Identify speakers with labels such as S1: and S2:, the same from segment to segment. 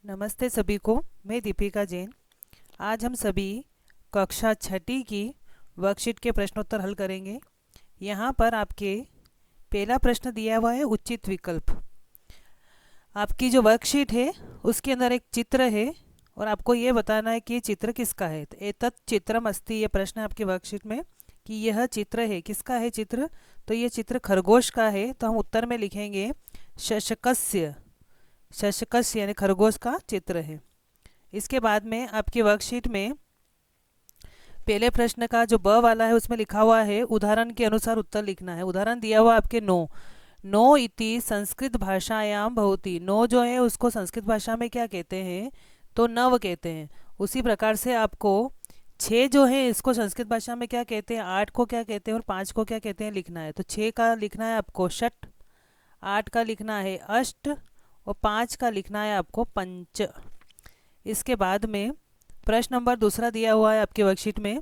S1: नमस्ते सभी को। मैं दीपिका जैन। आज हम सभी कक्षा छठी की वर्कशीट के प्रश्नोत्तर हल करेंगे। यहाँ पर आपके पहला प्रश्न दिया हुआ है उचित विकल्प। आपकी जो वर्कशीट है उसके अंदर एक चित्र है और आपको ये बताना है कि ये चित्र किसका है। तो एतत् चित्रम अस्ति, ये प्रश्न है आपकी वर्कशीट में कि यह चित्र है, किसका है चित्र। तो ये चित्र खरगोश का है, तो हम उत्तर में लिखेंगे शशकस्य। शशकस्य यानी खरगोश का चित्र है। इसके बाद में आपकी वर्कशीट में पहले प्रश्न का जो ब वाला है उसमें लिखा हुआ है उदाहरण के अनुसार उत्तर लिखना है। उदाहरण दिया हुआ आपके नो। नो इति संस्कृत भाषायाम भवति। नो जो है उसको संस्कृत भाषा में क्या कहते हैं, तो नव कहते हैं। उसी प्रकार से आपको छः जो है इसको संस्कृत भाषा में क्या कहते हैं, आठ को क्या कहते हैं और पाँच को क्या कहते हैं लिखना है। तो छः का लिखना है आपको षट, आठ का लिखना है अष्ट और पाँच का लिखना है आपको पंच। इसके बाद में प्रश्न नंबर दूसरा दिया हुआ है आपके वर्कशीट में।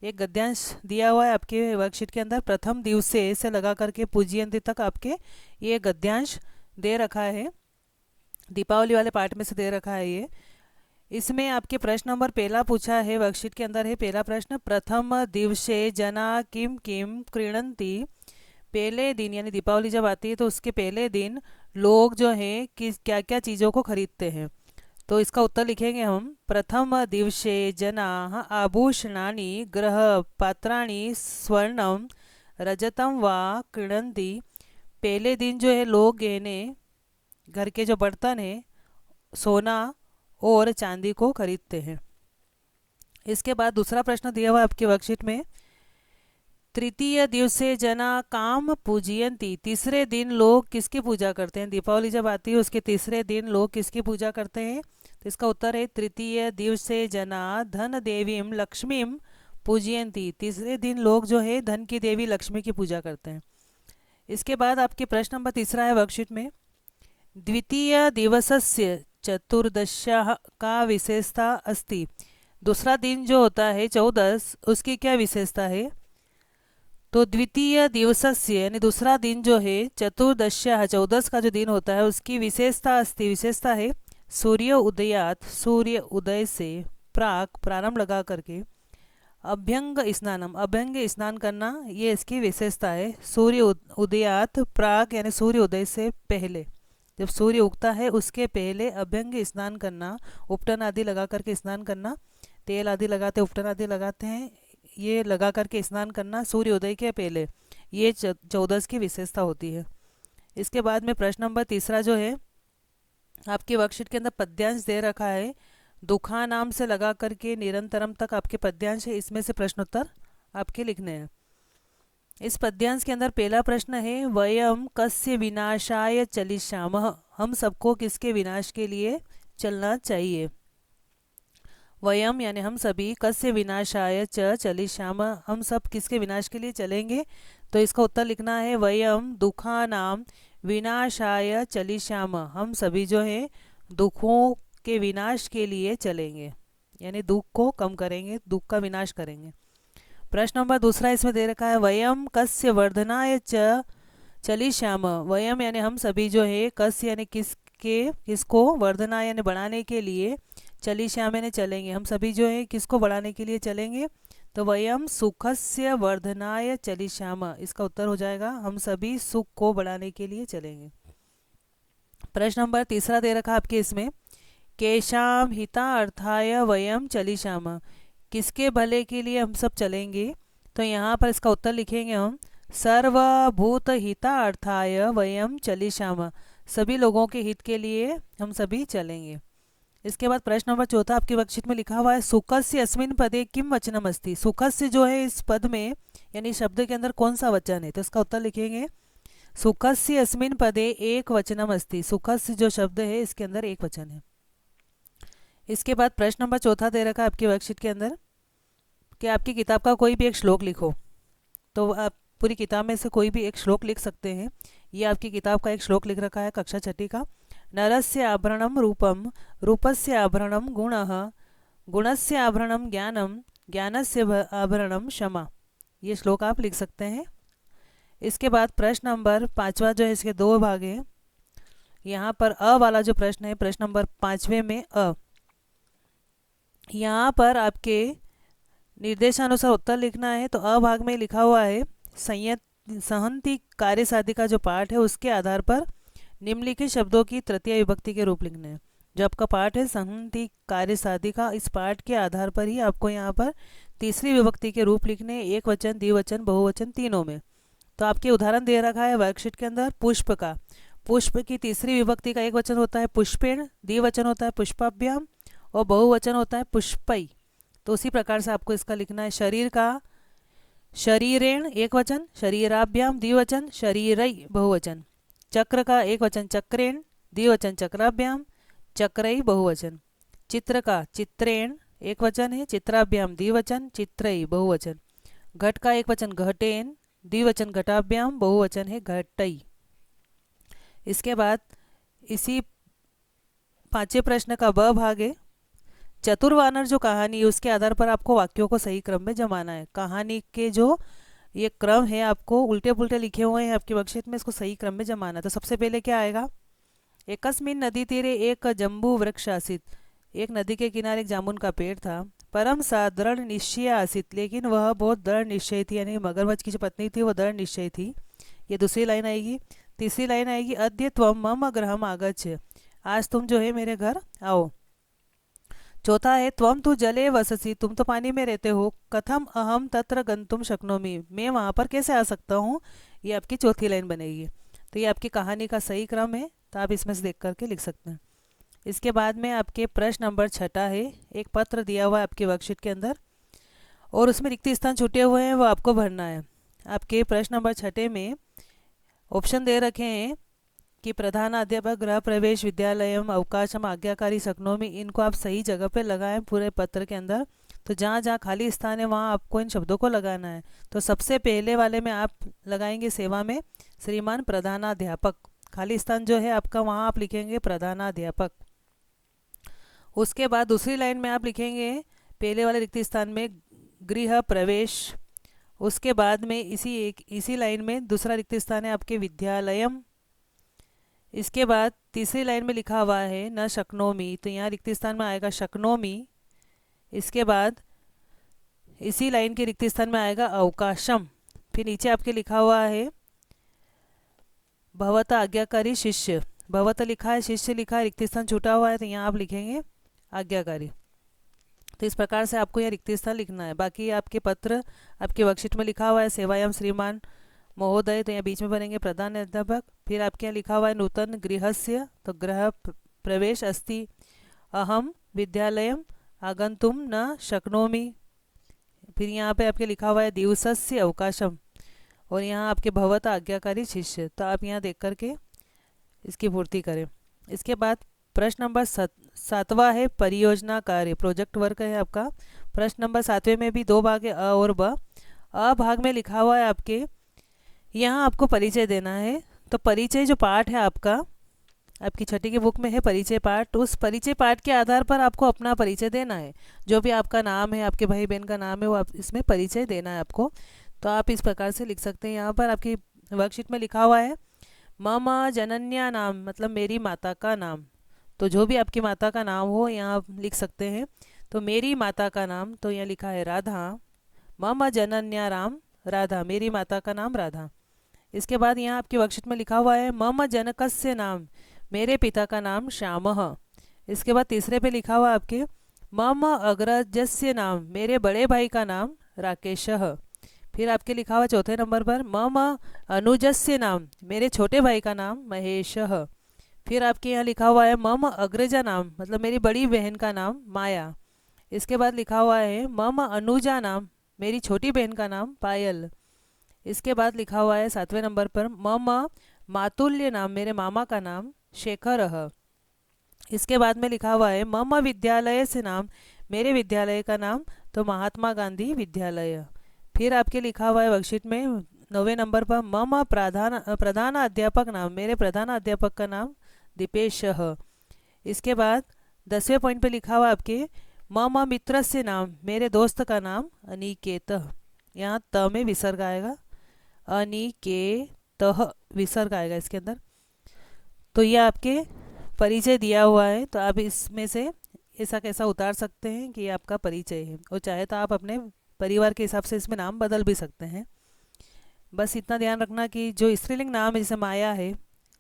S1: एक गद्यांश दिया हुआ है आपके वर्कशीट के अंदर। प्रथम दिवसे से लगा करके पूज्यंती तक आपके ये गद्यांश दे रखा है, दीपावली वाले पार्ट में से दे रखा है ये। इसमें आपके प्रश्न नंबर पहला पूछा है, वर्कशीट के अंदर है पहला प्रश्न, प्रथम दिवसे जना किम किम क्रीणंती। पहले दिन यानी दीपावली जब आती है तो उसके पहले दिन लोग जो हैं किस क्या क्या चीज़ों को खरीदते हैं। तो इसका उत्तर लिखेंगे हम, प्रथम दिवसे जनाः आभूषणानि गृहपात्राणि स्वर्णम रजतम वा क्रीणन्ति। पहले दिन जो है लोग गहने, घर के जो बर्तन हैं, सोना और चांदी को खरीदते हैं। इसके बाद दूसरा प्रश्न दिया हुआ है आपकी वर्कशीट में, तृतीय दिवसे जना काम पूजयंती। तीसरे दिन लोग किसकी पूजा करते हैं, दीपावली जब आती है उसके तीसरे दिन लोग किसकी पूजा करते हैं। तो इसका उत्तर है तृतीय दिवसे जना धन देवीम लक्ष्मीम पूजयंती। तीसरे दिन लोग जो है धन की देवी लक्ष्मी की पूजा करते हैं। इसके बाद आपके प्रश्न नंबर तीसरा है वर्कशीट में, द्वितीय दिवसस्य चतुर्दश्याः का विशेषता अस्ति। दूसरा दिन जो होता है 14, उसकी क्या विशेषता है। तो द्वितीय दिवसस्य यानी दूसरा दिन जो है चतुर्दश्या 14 का जो दिन होता है उसकी विशेषता अस्ति, विशेषता है सूर्य उदयात, सूर्य उदय से प्राक, प्रारंभ लगा करके अभ्यंग स्नानम, अभ्यंग स्नान करना, ये इसकी विशेषता है। सूर्य उदयात प्राक यानी सूर्य उदय से पहले, जब सूर्य उगता है उसके पहले अभ्यंग स्नान करना, उपटन आदि लगा करके स्नान करना, तेल आदि लगाते उपटन आदि लगाते हैं, ये लगा करके स्नान करना सूर्योदय के पहले, ये 14 की विशेषता होती है। इसके बाद में प्रश्न नंबर तीसरा जो है आपके वर्कशीट के अंदर पद्यांश दे रखा है, दुखा नाम से लगा करके निरंतरम तक आपके पद्यांश है, इसमें से प्रश्नोत्तर आपके लिखने हैं। इस पद्यांश के अंदर पहला प्रश्न है, वयम कस्य विनाशाय चलिष्यामः। हम सबको किसके विनाश के लिए चलना चाहिए। वयम यानी हम सभी, कस्य विनाशाय च चलिष्यामः, हम सब किसके विनाश के लिए चलेंगे। तो इसका उत्तर लिखना है, वयम दुखानाम विनाशाय चलिष्यामः। हम सभी जो है दुखों के विनाश के लिए चलेंगे, यानी दुख को कम करेंगे, दुख का विनाश करेंगे। प्रश्न नंबर दूसरा इसमें दे रखा है, वयम कस्य वर्धनाय च चलिष्यामः। वयम यानी हम सभी जो है, कस्य यानी किसके, किसको, वर्धना यानी बढ़ाने के लिए, चलिष्यामः यानी चलेंगे, हम सभी जो है किसको बढ़ाने के लिए चलेंगे। तो वयम सुखस्य वर्धनाय चलिष्यामः, इसका उत्तर हो जाएगा हम सभी सुख को बढ़ाने के लिए चलेंगे। प्रश्न नंबर तीसरा दे रखा आपके इसमें, केशाम हितार्थाय वयम चलिष्यामः। किसके भले के लिए हम सब चलेंगे। तो यहाँ पर इसका उत्तर लिखेंगे हम, सर्वभूत हितार्थाय वयम चलिष्यामः। सभी लोगों के हित के लिए हम सभी चलेंगे। इसके बाद प्रश्न नंबर चौथा आपके वर्कशीट में लिखा हुआ है, सुखस्य अस्मिन् पदे किम वचनम अस्ति। सुखस्य जो है इस पद में यानी शब्द के अंदर कौन सा वचन है। तो इसका उत्तर लिखेंगे, सुखस्य अस्मिन् पदे एक वचनम अस्ति। सुखस्य जो शब्द है इसके अंदर एक वचन है। इसके बाद प्रश्न नंबर चौथा दे रखा है आपकी वर्कशीट के अंदर कि आपकी किताब का कोई भी एक श्लोक लिखो। तो आप पूरी किताब में से कोई भी एक श्लोक लिख सकते हैं। ये आपकी किताब का एक श्लोक लिख रखा है कक्षा छठी का, नरस्य आभरणम रूपम, रूपस्य आभरणम गुणः, गुणस्य आभरणम ज्ञानम, ज्ञानस्य आभरणम क्षमा। ये श्लोक आप लिख सकते हैं। इसके बाद प्रश्न नंबर पाँचवा जो है, इसके दो भाग हैं। यहाँ पर अ वाला जो प्रश्न है, प्रश्न नंबर 5वें में अ, यहाँ पर आपके निर्देशानुसार उत्तर लिखना है। तो अ भाग में लिखा हुआ है संयत सहंती कार्य साधिका जो पाठ है उसके आधार पर निम्नलिखित शब्दों की तृतीय विभक्ति के रूप लिखने हैं। जो आपका पाठ है सहंती कार्य साधिका, इस पाठ के आधार पर ही आपको यहाँ पर तीसरी विभक्ति के रूप लिखने हैं, एक वचन, द्विवचन, बहुवचन तीनों में। तो आपके उदाहरण दे रखा है वर्कशीट के अंदर पुष्प का। पुष्प की तीसरी विभक्ति का एक वचन होता है पुष्पेण, द्विवचन होता है पुष्पाभ्याम और बहुवचन होता है पुष्पई। तो उसी प्रकार से आपको इसका लिखना है। शरीर का शरीरेण एक वचन, शरीराभ्याम द्विवचन, शरीरई बहुवचन। चक्र का एक वचन चक्रेण, द्विवचन चक्राभ्याम, चक्रई बहुवचन। चित्र का चित्रेण एक वचन है, चित्राभ्याम द्विवचन, चित्रई बहुवचन। घट का एक वचन घटेन, द्विवचन घटाभ्याम, बहुवचन है घटई। इसके बाद इसी पांचवें प्रश्न का ब भाग है चतुर्वानर जो कहानी है उसके आधार पर आपको वाक्यों को सही क्रम में जमाना है। कहानी के जो ये क्रम है आपको उल्टे पुल्टे लिखे हुए हैं आपके वर्कशीट में, इसको सही क्रम में जमाना है। तो सबसे पहले क्या आएगा, एकस्मिन नदी तीरे एक जम्बू वृक्ष आसित, एक नदी के किनारे एक जामुन का पेड़ था। परम सा दृढ़ निश्चय आसित, लेकिन वह बहुत दृढ़ निश्चय थी, यानी मगरमच्छ की जो पत्नी थी वो दृढ़ निश्चय थी। ये दूसरी लाइन आएगी। तीसरी लाइन आएगी अद्य त्वम मम गृहम आगच्छ, आज तुम जो है मेरे घर आओ। चौथा है त्वम तु जले वससी, तुम तो पानी में रहते हो। कथम अहम तत्र गंतुम शक्नोमि, मैं वहाँ पर कैसे आ सकता हूँ। ये आपकी चौथी लाइन बनेगी। तो ये आपकी कहानी का सही क्रम है, तो आप इसमें से देख करके लिख सकते हैं। इसके बाद में आपके प्रश्न नंबर 6 है, एक पत्र दिया हुआ है आपके वर्कशीट के अंदर और उसमें रिक्त स्थान छूटे हुए हैं, वो आपको भरना है। आपके प्रश्न नंबर 6 में ऑप्शन दे रखे हैं कि प्रधान अध्यापक गृह प्रवेश विद्यालयम अवकाशम आज्ञाकारी शक्नोमी, इनको आप सही जगह पे लगाएं पूरे पत्र के अंदर। तो जहाँ जहाँ खाली स्थान है वहाँ आपको इन शब्दों को लगाना है। तो सबसे पहले वाले में आप लगाएंगे सेवा में श्रीमान प्रधानाध्यापक, खाली स्थान जो है आपका वहाँ आप लिखेंगे प्रधानाध्यापक। उसके बाद दूसरी लाइन में आप लिखेंगे पहले वाले रिक्त स्थान में गृह प्रवेश। उसके बाद में इसी लाइन में दूसरा रिक्त स्थान है आपके विद्यालयम। इसके बाद तीसरी लाइन में लिखा हुआ है न शक्नोमी, तो यहाँ रिक्त स्थान में आएगा शक्नोमी। इसके बाद इसी लाइन के रिक्त स्थान में आएगा अवकाशम। फिर नीचे आपके लिखा हुआ है भवत आज्ञाकारी शिष्य, भवत लिखा है, शिष्य लिखा है, रिक्त स्थान छूटा हुआ है, तो यहाँ आप लिखेंगे आज्ञाकारी। तो इस प्रकार से आपको यह रिक्त स्थान लिखना है। बाकी आपके पत्र आपके वर्कशीट में लिखा हुआ है सेवायाम श्रीमान महोदय, तो यहाँ बीच में बनेंगे प्रधान अध्यापक। फिर आपके यहाँ लिखा हुआ है नूतन गृहस्य, तो गृह प्रवेश अस्ति, अहम विद्यालयम आगंतुम न शक्नोमि। फिर यहाँ पे आपके लिखा हुआ है दिवसस्य अवकाशम और यहाँ आपके भवत आज्ञाकारी शिष्य। तो आप यहाँ देख करके इसकी पूर्ति करें। इसके बाद प्रश्न नंबर 7वां है परियोजना कार्य, प्रोजेक्ट वर्क है आपका। प्रश्न नंबर 7वें में भी दो भाग है अ और ब। अ भाग में लिखा हुआ है आपके यहाँ आपको परिचय देना है। तो परिचय जो पाठ है आपका आपकी 6ठी की बुक में है परिचय पाठ, उस परिचय पाठ के आधार पर आपको अपना परिचय देना है। जो भी आपका नाम है, आपके भाई बहन का नाम है, वो आप इसमें परिचय देना है आपको। तो आप इस प्रकार से लिख सकते हैं। यहाँ पर आपकी वर्कशीट में लिखा हुआ है मम जनन्या नाम, मतलब मेरी माता का नाम। तो जो भी आपकी माता का नाम हो यहाँ आप लिख सकते हैं। तो मेरी माता का नाम, तो यहाँ लिखा है राधा। मम जनन्या राम राधा, मेरी माता का नाम राधा। इसके बाद यहाँ आपकी वर्कशीट में लिखा हुआ है मम जनकस्य नाम, मेरे पिता का नाम श्यामः। इसके बाद तीसरे पे लिखा हुआ आपके मम अग्रजस्य नाम, मेरे बड़े भाई का नाम राकेशः। फिर आपके लिखा हुआ चौथे नंबर पर मम अनुजस्य नाम, मेरे छोटे भाई का नाम महेशः। फिर आपके यहाँ लिखा हुआ है मम अग्रजा नाम, मतलब मेरी बड़ी बहन का नाम माया। इसके बाद लिखा हुआ है मम अनुजा नाम, मेरी छोटी बहन का नाम पायल। इसके बाद लिखा हुआ है 7वें नंबर पर मम मातुल्य नाम, मेरे मामा का नाम शेखरः। इसके बाद में लिखा हुआ है मम विद्यालय से नाम, मेरे विद्यालय का नाम तो महात्मा गांधी विद्यालय। फिर आपके लिखा हुआ है वर्कशीट में 9वें नंबर पर मम प्रधान अध्यापक नाम, मेरे प्रधान अध्यापक का नाम दीपेशः। इसके बाद 10वें पॉइंट पे लिखा हुआ आपके मम मित्र से नाम, मेरे दोस्त का नाम अनिकेतः। यहाँ त में विसर्ग आएगा, अनिकेतः विसर्ग आएगा इसके अंदर। तो ये आपके परिचय दिया हुआ है, तो आप इसमें से ऐसा कैसा उतार सकते हैं कि ये आपका परिचय है, और चाहे तो आप अपने परिवार के हिसाब से इसमें नाम बदल भी सकते हैं। बस इतना ध्यान रखना कि जो स्त्रीलिंग नाम है जैसे माया है,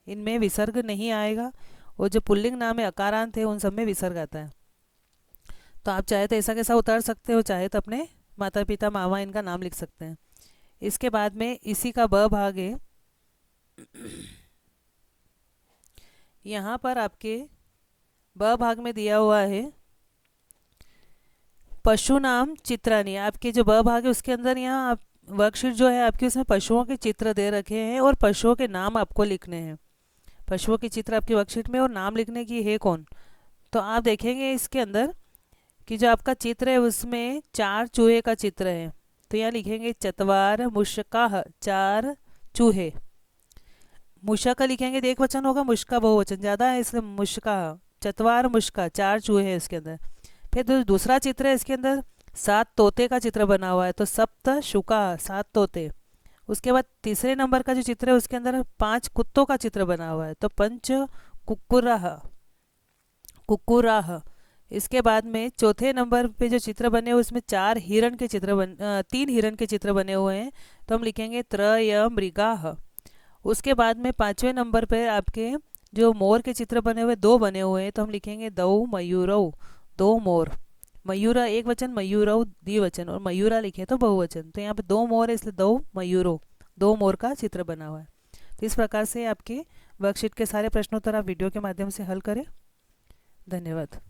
S1: इनमें विसर्ग नहीं आएगा, और जो पुल्लिंग नाम है अकारांत है उन सब में विसर्ग आता है। तो आप चाहे तो ऐसा कैसा उतार सकते हो, चाहे तो अपने माता पिता मामा इनका नाम लिख सकते हैं। इसके बाद में इसी का ब भाग है। यहाँ पर आपके ब भाग में दिया हुआ है पशु नाम चित्रानी। आपके जो ब भाग है उसके अंदर यहाँ आप वर्कशीट जो है आपकी उसमें पशुओं के चित्र दे रखे हैं और पशुओं के नाम आपको लिखने हैं। पशुओं के चित्र आपकी वर्कशीट में और नाम लिखने की है कौन। तो आप देखेंगे इसके अंदर कि जो आपका चित्र है उसमें 4 चूहे का चित्र है। तो यहाँ लिखेंगे चतवार मुश्काह, 4 चूहे। मुशक लिखेंगे तो एक वचन होगा, मुश्का बहुवचन ज़्यादा है इसलिए मुश्का। चतवार मुश्का, 4 चूहे हैं इसके अंदर। फिर दूसरा चित्र है इसके अंदर 7 तोते का चित्र बना हुआ है, तो सप्त शुका, 7 तोते। उसके बाद तीसरे नंबर का जो चित्र है उसके अंदर 5 कुत्तों का चित्र बना हुआ है, तो पंच कुकुराह, कुकुराह। इसके बाद में चौथे नंबर पे जो चित्र बने हुए उसमें 3 हिरण के चित्र बने हुए हैं, तो हम लिखेंगे त्रय मृगाह। उसके बाद में 5वें नंबर पे आपके जो मोर के चित्र बने हुए 2 बने हुए हैं, तो हम लिखेंगे दौ मयूरौ, 2 मोर। मयूरा एक वचन, मयूरौ द्विवचन, और मयूरा लिखे तो बहुवचन। तो यहाँ पे 2 मोर है इसलिए दौ मयूरो, 2 मोर का चित्र बना हुआ है। तो इस प्रकार से आपके वर्कशीट के सारे प्रश्नोत्तर आप वीडियो के माध्यम से हल करें। धन्यवाद।